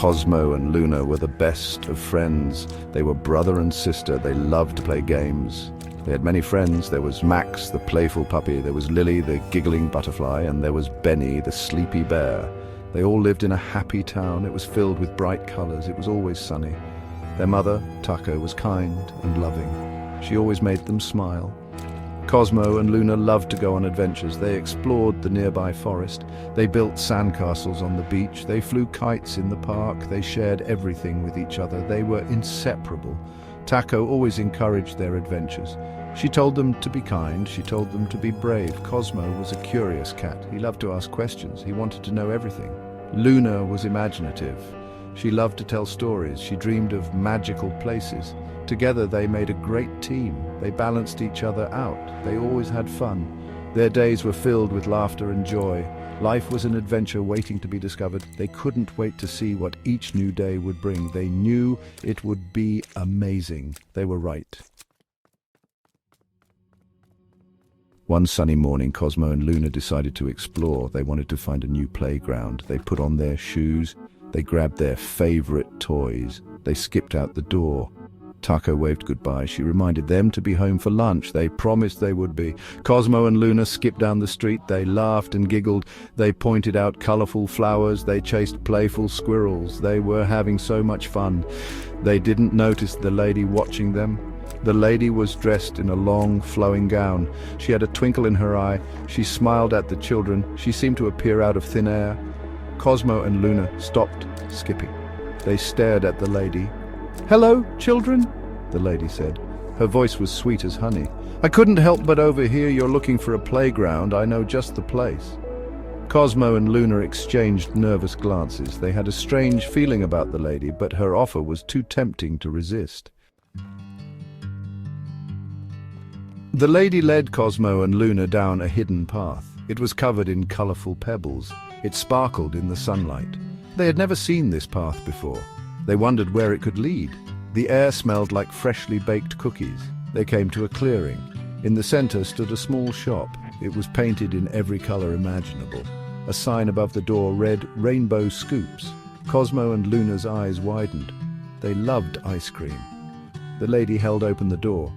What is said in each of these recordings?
Cosmo and Luna were the best of friends. They were brother and sister. They loved to play games. They had many friends. There was Max, the playful puppy. There was Lily, the giggling butterfly. And there was Benny, the sleepy bear. They all lived in a happy town. It was filled with bright colors. It was always sunny. Their mother, Taco, was kind and loving. She always made them smile. Cosmo and Luna loved to go on adventures. They explored the nearby forest. They built sandcastles on the beach. They flew kites in the park. They shared everything with each other. They were inseparable. Taco always encouraged their adventures. She told them to be kind. She told them to be brave. Cosmo was a curious cat. He loved to ask questions. He wanted to know everything. Luna was imaginative. She loved to tell stories. She dreamed of magical places. Together they made a great team. They balanced each other out. They always had fun. Their days were filled with laughter and joy. Life was an adventure waiting to be discovered. They couldn't wait to see what each new day would bring. They knew it would be amazing. They were right. One sunny morning, Cosmo and Luna decided to explore. They wanted to find a new playground. They put on their shoes. They grabbed their favorite toys. They skipped out the door. Taco waved goodbye. She reminded them to be home for lunch. They promised they would be. Cosmo and Luna skipped down the street. They laughed and giggled. They pointed out colorful flowers. They chased playful squirrels. They were having so much fun. They didn't notice the lady watching them. The lady was dressed in a long, flowing gown. She had a twinkle in her eye. She smiled at the children. She seemed to appear out of thin air. Cosmo and Luna stopped skipping. They stared at the lady. "Hello, children," the lady said. Her voice was sweet as honey. "I couldn't help but overhear you're looking for a playground. I know just the place." Cosmo and Luna exchanged nervous glances. They had a strange feeling about the lady, but her offer was too tempting to resist. The lady led Cosmo and Luna down a hidden path. It was covered in colorful pebbles. It sparkled in the sunlight. They had never seen this path before. They wondered where it could lead. The air smelled like freshly baked cookies. They came to a clearing. In the center stood a small shop. It was painted in every color imaginable. A sign above the door read "Rainbow Scoops." Cosmo and Luna's eyes widened. They loved ice cream. The lady held open the door.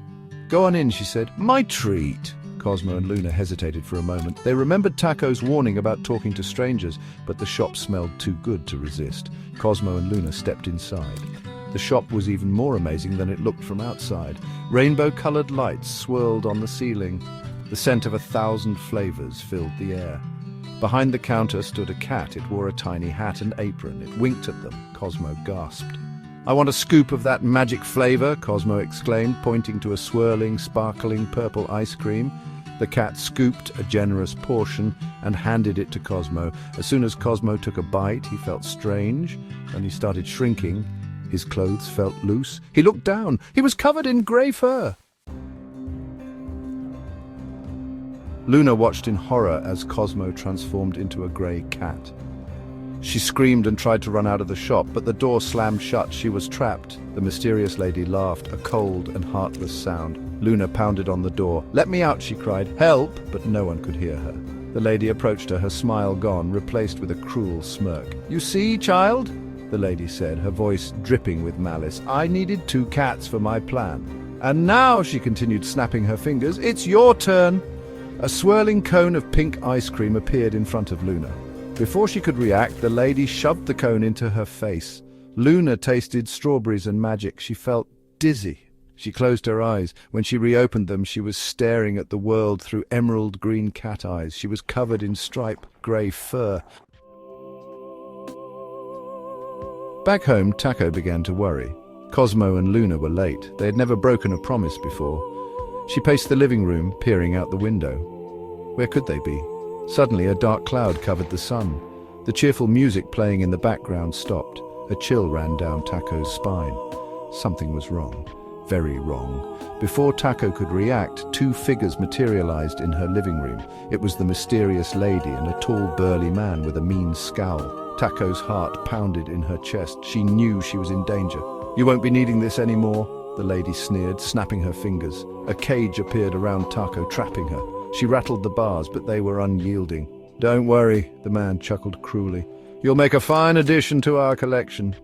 "Go on in," she said. "My treat." Cosmo and Luna hesitated for a moment. They remembered Taco's warning about talking to strangers, but the shop smelled too good to resist. Cosmo and Luna stepped inside. The shop was even more amazing than it looked from outside. Rainbow-colored lights swirled on the ceiling. The scent of 1,000 flavors filled the air. Behind the counter stood a cat. It wore a tiny hat and apron. It winked at them. Cosmo gasped. "I want a scoop of that magic flavor," Cosmo exclaimed, pointing to a swirling, sparkling purple ice cream. The cat scooped a generous portion and handed it to Cosmo. As soon as Cosmo took a bite, he felt strange, and he started shrinking. His clothes felt loose. He looked down. He was covered in grey fur. Luna watched in horror as Cosmo transformed into a grey cat. She screamed and tried to run out of the shop, but the door slammed shut. She was trapped. The mysterious lady laughed, a cold and heartless sound. Luna pounded on the door. "Let me out," she cried. "Help!" But no one could hear her. The lady approached her, her smile gone, replaced with a cruel smirk. "You see, child?" the lady said, her voice dripping with malice. "I needed 2 cats for my plan. And now," she continued, snapping her fingers, "it's your turn." A swirling cone of pink ice cream appeared in front of Luna. Before she could react, the lady shoved the cone into her face. Luna tasted strawberries and magic. She felt dizzy. She closed her eyes. When she reopened them, she was staring at the world through emerald green cat eyes. She was covered in striped grey fur. Back home, Taco began to worry. Cosmo and Luna were late. They had never broken a promise before. She paced the living room, peering out the window. Where could they be? Suddenly, a dark cloud covered the sun. The cheerful music playing in the background stopped. A chill ran down Taco's spine. Something was wrong. Very wrong. Before Taco could react, 2 figures materialized in her living room. It was the mysterious lady and a tall, burly man with a mean scowl. Taco's heart pounded in her chest. She knew she was in danger. "You won't be needing this anymore," the lady sneered, snapping her fingers. A cage appeared around Taco, trapping her. She rattled the bars, but they were unyielding. "Don't worry," the man chuckled cruelly. You'll make a fine addition to our collection."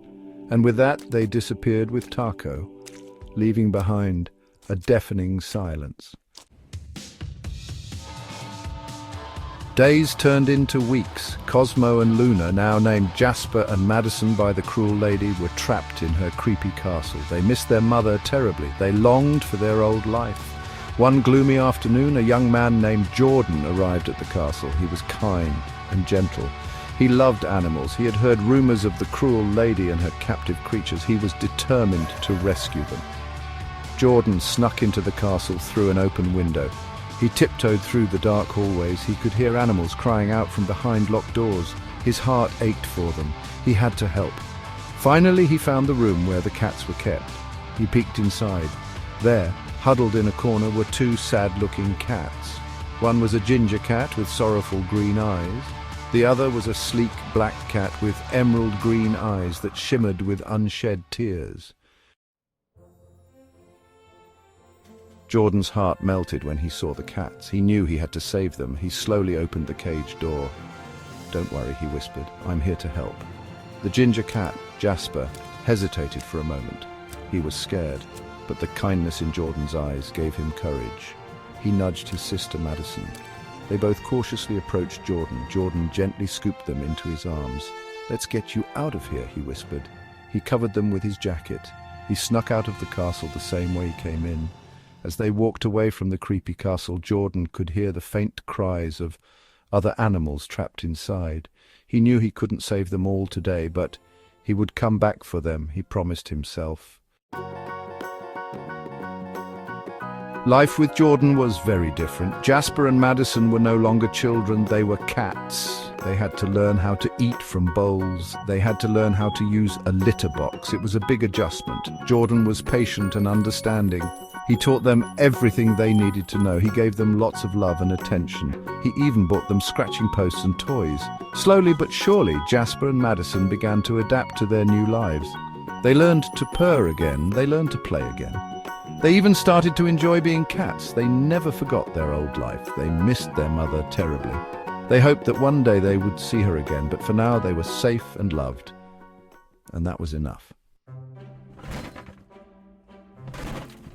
And with that, they disappeared with Taco, leaving behind a deafening silence. Days turned into weeks. Cosmo and Luna, now named Jasper and Madison by the cruel lady, were trapped in her creepy castle. They missed their mother terribly. They longed for their old life. One gloomy afternoon, a young man named Jordan arrived at the castle. He was kind and gentle. He loved animals. He had heard rumors of the cruel lady and her captive creatures. He was determined to rescue them. Jordan snuck into the castle through an open window. He tiptoed through the dark hallways. He could hear animals crying out from behind locked doors. His heart ached for them. He had to help. Finally, he found the room where the cats were kept. He peeked inside. There, huddled in a corner, were two sad-looking cats. One was a ginger cat with sorrowful green eyes. The other was a sleek black cat with emerald green eyes that shimmered with unshed tears. Jordan's heart melted when he saw the cats. He knew he had to save them. He slowly opened the cage door. "Don't worry," he whispered. "I'm here to help." The ginger cat, Jasper, hesitated for a moment. He was scared, but the kindness in Jordan's eyes gave him courage. He nudged his sister Madison. They both cautiously approached Jordan. Jordan gently scooped them into his arms. "Let's get you out of here," he whispered. He covered them with his jacket. He snuck out of the castle the same way he came in. As they walked away from the creepy castle, Jordan could hear the faint cries of other animals trapped inside. He knew he couldn't save them all today, but he would come back for them, he promised himself. Life with Jordan was very different. Jasper and Madison were no longer children, they were cats. They had to learn how to eat from bowls. They had to learn how to use a litter box. It was a big adjustment. Jordan was patient and understanding. He taught them everything they needed to know. He gave them lots of love and attention. He even bought them scratching posts and toys. Slowly but surely, Jasper and Madison began to adapt to their new lives. They learned to purr again. They learned to play again. They even started to enjoy being cats. They never forgot their old life. They missed their mother terribly. They hoped that one day they would see her again, but for now they were safe and loved. And that was enough.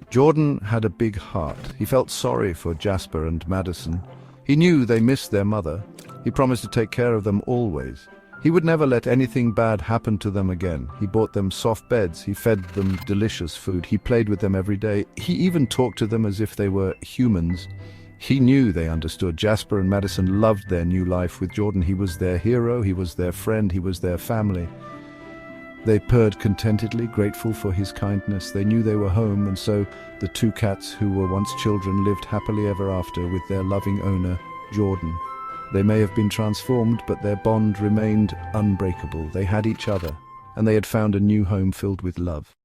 Jordan had a big heart. He felt sorry for Jasper and Madison. He knew they missed their mother. He promised to take care of them always. He would never let anything bad happen to them again. He bought them soft beds. He fed them delicious food. He played with them every day. He even talked to them as if they were humans. He knew they understood. Jasper and Madison loved their new life with Jordan. He was their hero. He was their friend. He was their family. They purred contentedly, grateful for his kindness. They knew they were home, and so the two cats who were once children lived happily ever after with their loving owner, Jordan. They may have been transformed, but their bond remained unbreakable. They had each other, and they had found a new home filled with love.